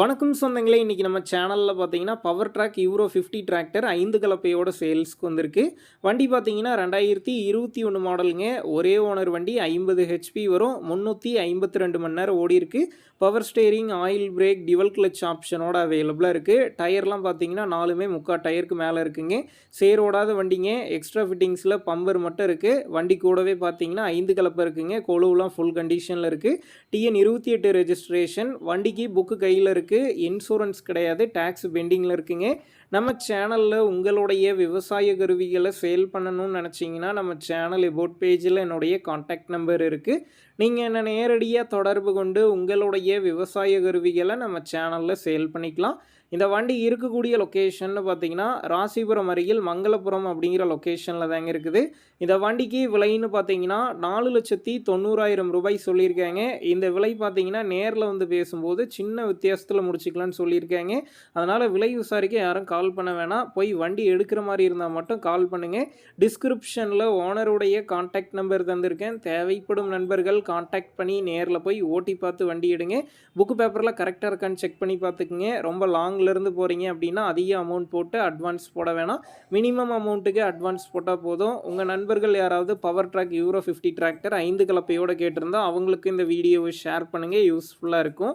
வணக்கம் சொந்தங்களே, இன்றைக்கி நம்ம சேனலில் பார்த்தீங்கன்னா பவர் ட்ராக் யூரோ 50 டிராக்டர் 5 கலப்பையோட சேல்ஸ்க்கு வந்திருக்கு. வண்டி பார்த்தீங்கன்னா 2021 மாடலுங்க. ஒரே ஓனர் வண்டி 50 ஹெச்பி வரும். 352 மணி நேரம் ஓடிருக்கு. Power steering, oil brake, dual clutch ஆப்ஷனோட அவைலபிளாக இருக்குது. டயர்லாம் பார்த்தீங்கன்னா 4மே 3/4 டயருக்கு மேலே இருக்குங்க. சேர் ஓடாத வண்டிங்க. எக்ஸ்ட்ரா ஃபிட்டிங்ஸில் பம்பர் மட்டும் இருக்குது. வண்டி கூடவே பார்த்தீங்கன்னா 5 கலப்பை இருக்குங்க. கொழுவுலாம் ஃபுல் கண்டிஷனில் இருக்குது. TN 28 registration. வண்டிக்கு புக்கு கையில் இருக்குது. இன்சூரன்ஸ் கிடையாது, டாக்ஸ் பெண்டிங்கில் இருக்குங்க. நம்ம சேனலில் உங்களுடைய விவசாய கருவிகளை சேல் பண்ணணும்னு நினச்சிங்கன்னா நம்ம சேனல் எபோட் பேஜில் என்னுடைய காண்டாக்ட் நம்பர் இருக்குது. நீங்கள் என்ன நேரடியாக தொடர்பு கொண்டு உங்களுடைய விவசாய கருவிகளை நம்ம சேனலில் சேல் பண்ணிக்கலாம். இந்த வண்டி இருக்கக்கூடிய லொக்கேஷன்னு பார்த்தீங்கன்னா ராசிபுரம் அருகில் மங்களபுரம் அப்படிங்கிற லொக்கேஷனில் தாங்க இருக்குது. இந்த வண்டிக்கு விலைன்னு பார்த்தீங்கன்னா 4,90,000 ரூபாய் சொல்லியிருக்காங்க. இந்த விலை பார்த்தீங்கன்னா நேரில் வந்து பேசும்போது சின்ன வித்தியாசத்தில் முடிச்சுக்கலான்னு சொல்லியிருக்காங்க. அதனால் விலை விசாரிக்க யாரும் கால் பண்ண வேணாம். போய் வண்டி எடுக்கிற மாதிரி இருந்தால் மட்டும் கால் பண்ணுங்கள். டிஸ்கிரிப்ஷனில் ஓனருடைய கான்டாக்ட் நம்பர் தந்திருக்கேன். தேவைப்படும் நண்பர்கள் கான்டாக்ட் பண்ணி நேரில் போய் ஓட்டி பார்த்து வண்டி எடுங்க. புக்கு பேப்பரில் கரெக்டாக இருக்கான்னு செக் பண்ணி பார்த்துக்குங்க. ரொம்ப லாங்லேருந்து போகிறீங்க அப்படின்னா அதிக அமௌண்ட் போட்டு அட்வான்ஸ் போட வேணாம். மினிமம் அமௌண்ட்டுக்கு அட்வான்ஸ் போட்டால் போதும். உங்கள் நண்பர்கள் யாராவது பவர் ட்ராக் யூரோ 50 டிராக்டர் 5 கலப்பையோடு கேட்டிருந்தா அவங்களுக்கு இந்த வீடியோவை ஷேர் பண்ணுங்கள். யூஸ்ஃபுல்லாக இருக்கும்.